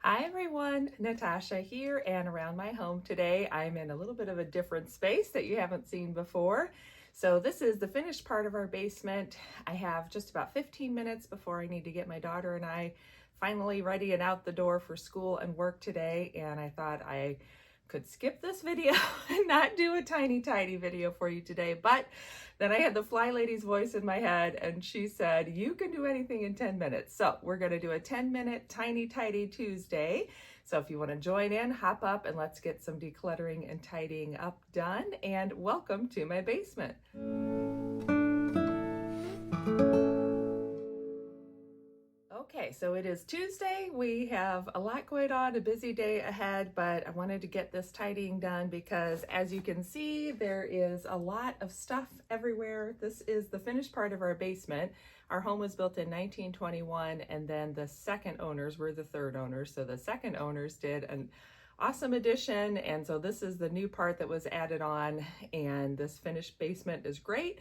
Hi everyone, Natasha here, and around my home today I'm in a little bit of a different space that you haven't seen before. So this is the finished part of our basement. I have just about 15 minutes before I need to get my daughter and I finally ready and out the door for school and work today, and I thought I could skip this video and not do a tiny video for you today. But then I had the Fly Lady's voice in my head and she said, you can do anything in 10 minutes. So we're gonna do a 10-minute tiny tidy Tuesday. So if you wanna join in, hop up and let's get some decluttering and tidying up done. And welcome to my basement. Okay, so it is Tuesday. We have a lot going on, a busy day ahead, but I wanted to get this tidying done because as you can see, there is a lot of stuff everywhere. This is the finished part of our basement. Our home was built in 1921, and then the second owners were the third owners. So the second owners did an awesome addition, and so this is the new part that was added on, and this finished basement is great.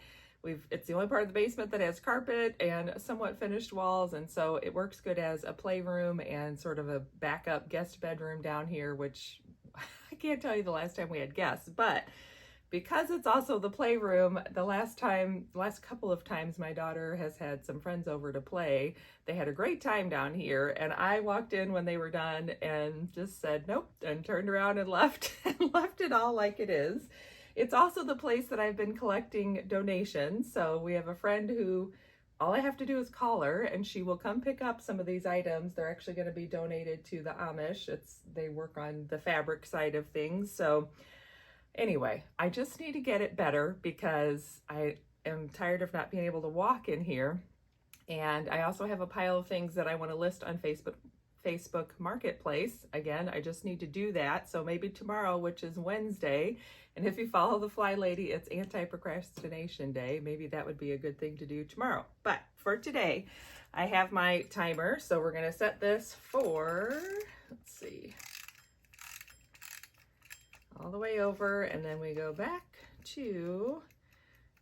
It's the only part of the basement that has carpet and somewhat finished walls, and so it works good as a playroom and sort of a backup guest bedroom down here, which I can't tell you the last time we had guests, but because it's also the playroom, the last couple of times my daughter has had some friends over to play, they had a great time down here, and I walked in when they were done and just said nope and turned around and left and left it all like it is. It's also the place that I've been collecting donations. So we have a friend who all I have to do is call her and she will come pick up some of these items. They're actually going to be donated to the Amish. They work on the fabric side of things. So anyway, I just need to get it better because I am tired of not being able to walk in here. And I also have a pile of things that I want to list on Facebook Marketplace. Again, I just need to do that. So maybe tomorrow, which is Wednesday, and if you follow the Fly Lady, it's anti-procrastination day. Maybe that would be a good thing to do tomorrow. But for today, I have my timer. So we're gonna set this for, let's see, all the way over, and then we go back to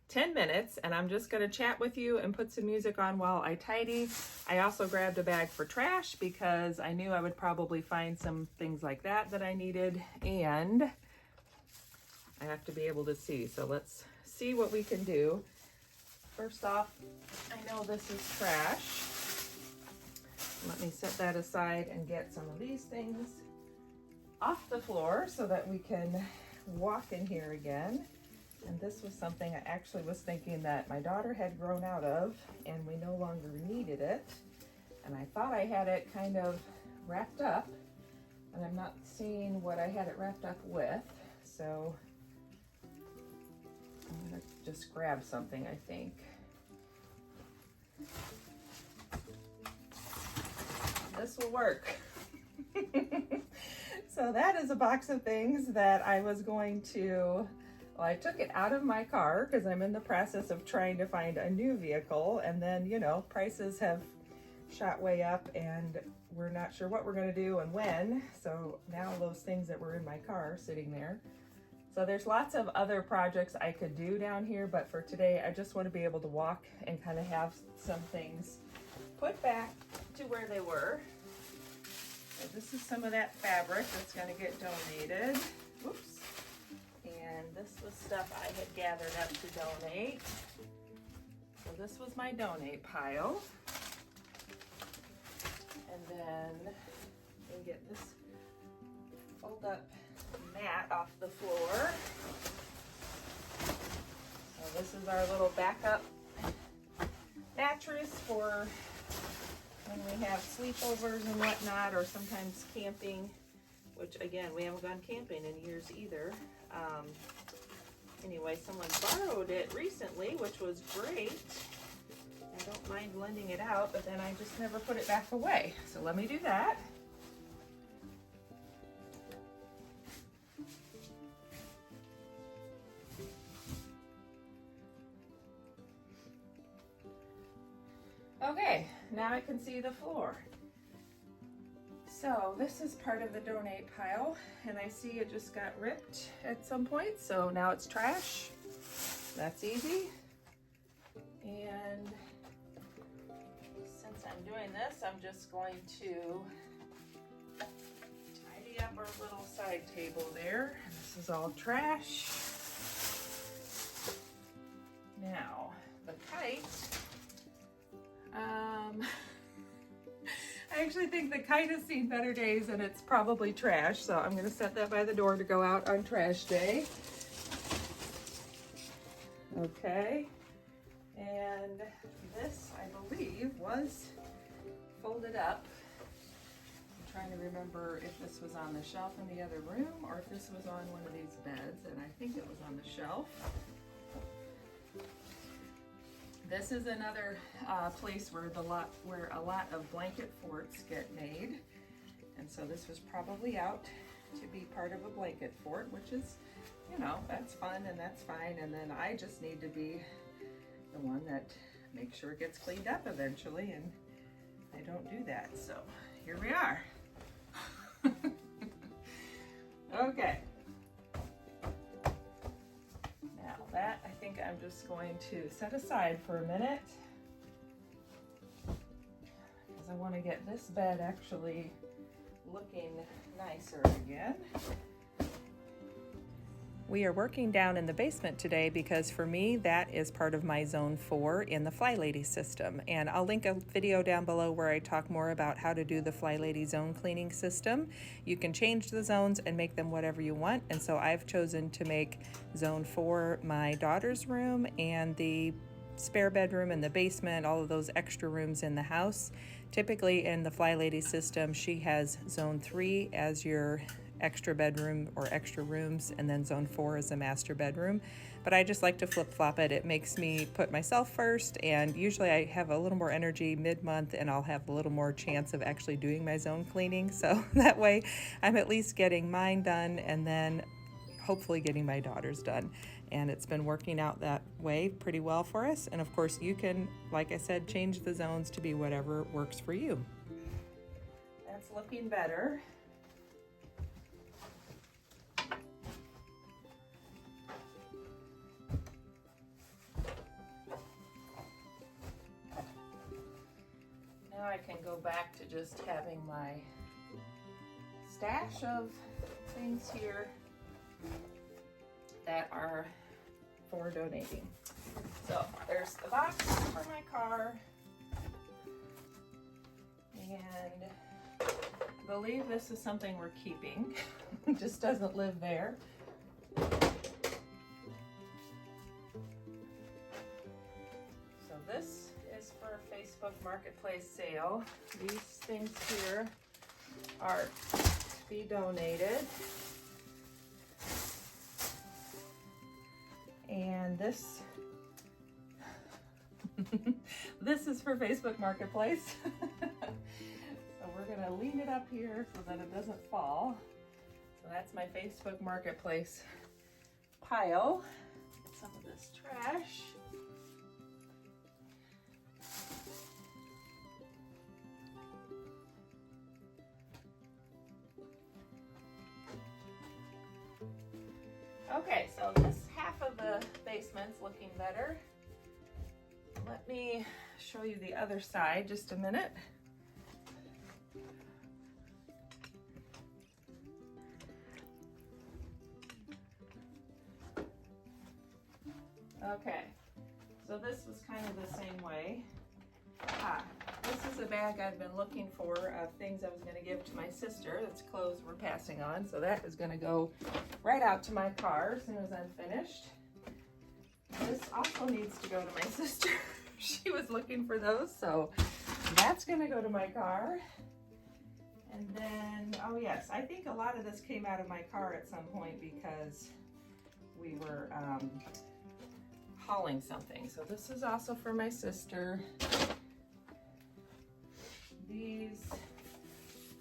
10 minutes, and I'm just gonna chat with you and put some music on while I tidy. I also grabbed a bag for trash because I knew I would probably find some things like that I needed, and I have to be able to see. So let's see what we can do. First off, I know this is trash. Let me set that aside and get some of these things off the floor so that we can walk in here again. And this was something I actually was thinking that my daughter had grown out of and we no longer needed it. And I thought I had it kind of wrapped up, and I'm not seeing what I had it wrapped up with. So I'm gonna just grab something, I think. This will work. So that is a box of things that I was going to, well, I took it out of my car because I'm in the process of trying to find a new vehicle, and then, you know, prices have shot way up and we're not sure what we're going to do and when. So now those things that were in my car are sitting there. So there's lots of other projects I could do down here, but for today I just want to be able to walk and kind of have some things put back to where they were. So this is some of that fabric that's going to get donated. Oops. And this was stuff I had gathered up to donate. So this was my donate pile. And then we get this fold up mat off the floor. So this is our little backup mattress for when we have sleepovers and whatnot, or sometimes camping, which again, we haven't gone camping in years either. Anyway, someone borrowed it recently, which was great. I don't mind lending it out, but then I just never put it back away. So let me do that. Okay, now I can see the floor. So this is part of the donate pile, and I see it just got ripped at some point, so now it's trash. That's easy. And since I'm doing this, I'm just going to our little side table there. This is all trash. Now, the kite. I actually think the kite has seen better days and it's probably trash, so I'm gonna set that by the door to go out on trash day. Okay, and this, I believe, was folded up. I'm trying to remember if this was on the shelf in the other room or if this was on one of these beds, and I think it was on the shelf. This is another place where a lot of blanket forts get made, and so this was probably out to be part of a blanket fort, which is, you know, that's fun and that's fine. And then I just need to be the one that makes sure it gets cleaned up eventually, and I don't do that. So here we are. Okay. Now that I think I'm just going to set aside for a minute because I want to get this bed actually looking nicer again. We are working down in the basement today because for me that is part of my zone 4 in the Fly Lady system, and I'll link a video down below where I talk more about how to do the Fly Lady zone cleaning system. You can change the zones and make them whatever you want, and so I've chosen to make zone 4 my daughter's room and the spare bedroom and the basement, all of those extra rooms in the house. Typically in the Fly Lady system she has zone 3 as your extra bedroom or extra rooms, and then zone 4 is a master bedroom. But I just like to flip-flop it. It makes me put myself first, and usually I have a little more energy mid-month and I'll have a little more chance of actually doing my zone cleaning. So that way I'm at least getting mine done and then hopefully getting my daughter's done. And it's been working out that way pretty well for us. And of course you can, like I said, change the zones to be whatever works for you. That's looking better. Now I can go back to just having my stash of things here that are for donating. So there's the box for my car, and I believe this is something we're keeping. It just doesn't live there. So this is for a Facebook Marketplace sale. These things here are to be donated. And this this is for Facebook Marketplace. So we're gonna lean it up here so that it doesn't fall. So that's my Facebook Marketplace pile. Get some of this trash. Okay, so this half of the basement's looking better. Let me show you the other side just a minute. Okay, so this was kind of the same way. This is a bag I've been looking for of things I was going to give to my sister. That's clothes we're passing on, so that is going to go right out to my car as soon as I'm finished. This also needs to go to my sister. She was looking for those, so that's going to go to my car. And then, oh yes, I think a lot of this came out of my car at some point because we were hauling something. So this is also for my sister.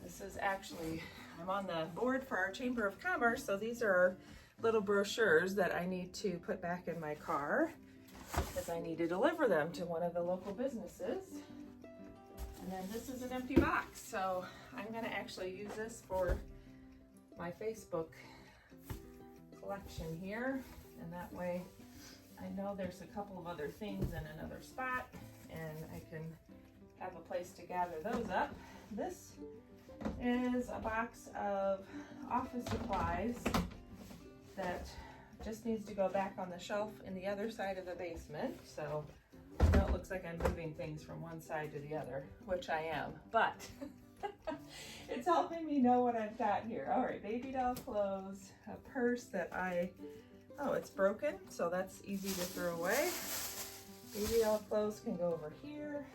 This is actually, I'm on the board for our Chamber of Commerce, so these are little brochures that I need to put back in my car because I need to deliver them to one of the local businesses. And then this is an empty box, so I'm going to actually use this for my Facebook collection here, and that way I know there's a couple of other things in another spot and I can have a place to gather those up. This is a box of office supplies that just needs to go back on the shelf in the other side of the basement. So now it looks like I'm moving things from one side to the other, which I am, but it's helping me know what I've got here. All right, baby doll clothes, a purse that oh, it's broken, so that's easy to throw away. Baby doll clothes can go over here.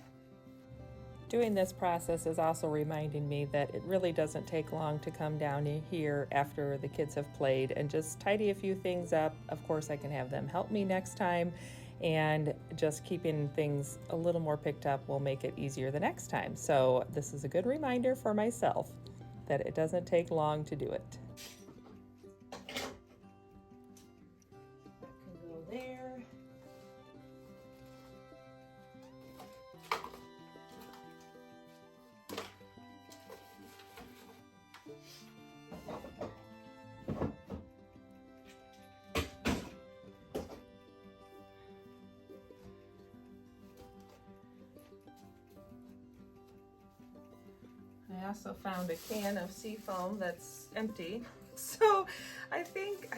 Doing this process is also reminding me that it really doesn't take long to come down in here after the kids have played and just tidy a few things up. Of course, I can have them help me next time, and just keeping things a little more picked up will make it easier the next time. So this is a good reminder for myself that it doesn't take long to do it. That can go there. I also found a can of Seafoam that's empty. So I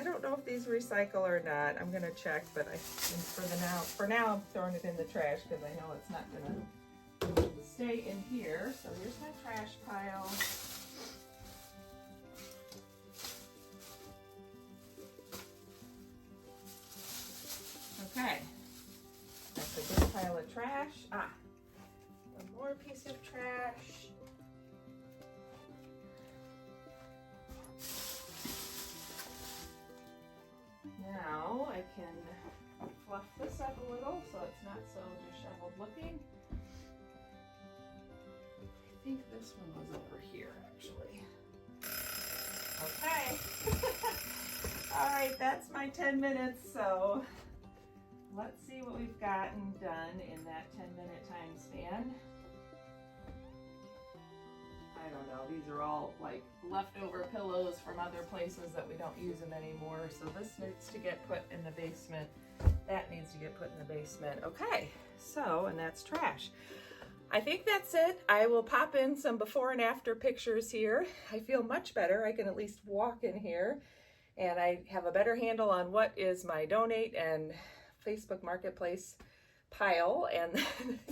don't know if these recycle or not. I'm gonna check, but for now I'm throwing it in the trash because I know it's not gonna stay in here. So here's my trash pile. Okay, that's a good pile of trash. One more piece of trash. Now I can fluff this up a little so it's not so disheveled looking. I think this one was over here actually. Okay. All right, that's my 10 minutes. So let's see what we've gotten done in that 10-minute time span. I don't know, these are all like leftover pillows from other places that we don't use them anymore. So this needs to get put in the basement. That needs to get put in the basement. Okay, so, and that's trash. I think that's it. I will pop in some before and after pictures here. I feel much better. I can at least walk in here, and I have a better handle on what is my donate and Facebook Marketplace pile, and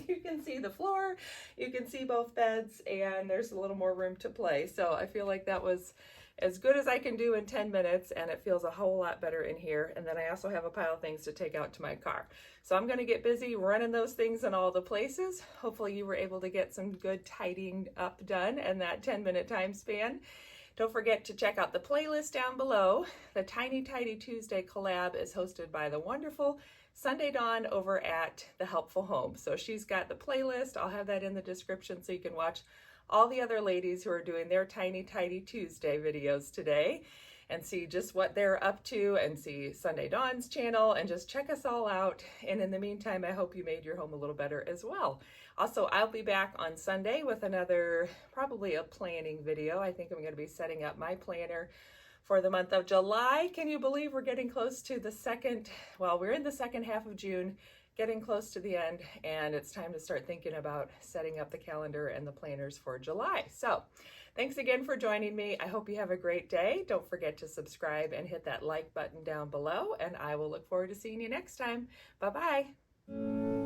you can see the floor, you can see both beds, and there's a little more room to play. So I feel like that was as good as I can do in 10 minutes, and it feels a whole lot better in here. And then I also have a pile of things to take out to my car. So I'm gonna get busy running those things in all the places. Hopefully you were able to get some good tidying up done in that 10-minute time span. Don't forget to check out the playlist down below. The Tiny Tidy Tuesday collab is hosted by the wonderful Sunday Dawn over at The Helpful Home. So she's got the playlist. I'll have that in the description so you can watch all the other ladies who are doing their Tiny Tidy Tuesday videos today and see just what they're up to, and see Sunday Dawn's channel, and just check us all out. And in the meantime, I hope you made your home a little better as well. Also, I'll be back on Sunday with another, probably a planning video. I think I'm going to be setting up my planner for the month of July. Can you believe we're getting close to the we're in the second half of June, getting close to the end, and it's time to start thinking about setting up the calendar and the planners for July. So thanks again for joining me. I hope you have a great day. Don't forget to subscribe and hit that like button down below, and I will look forward to seeing you next time. Bye-bye.